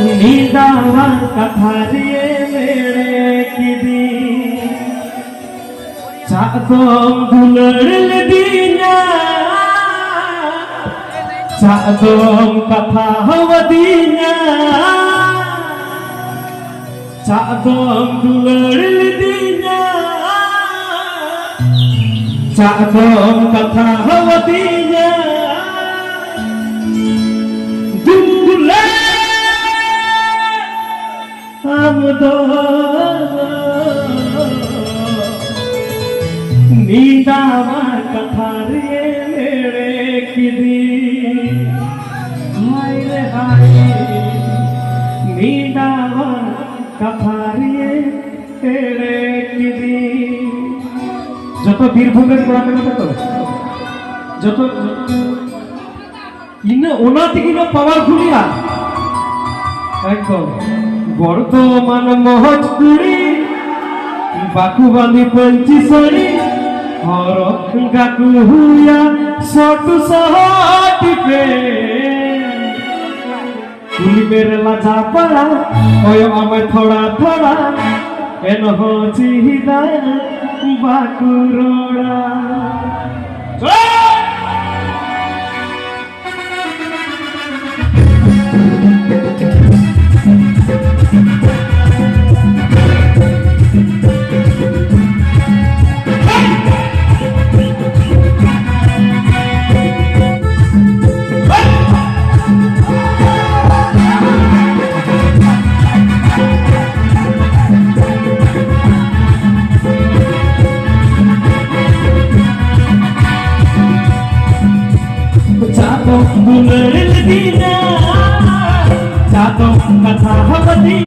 नींदावा कथारिये मेरे किदी चादों दुलड़ल दीना चादों कथा हवदीना चादों दुलड़ल दीना चादों कथा हवदीना दुले हम दो नींदावा कथारिये मेरे किदी हाय रे हाय नींदावा कथारिये मेरे किदी যত বীরভূমের পড়াশোনা তো যত ইনে ওনাতে কিনা পাওয়ারফুলিয়া একদম বর্তমান মহৎপুরি বাকুবালি পঞ্চিশড়ি হর গাকু হুয়া সটু সহটিপে কুলি মেরে লাজা পড়া ওই আমায় থোড়া থোড়া এন চিহিদা বাকুরোড়া चादों दुलड़ल दीना चादों कथा हवदी।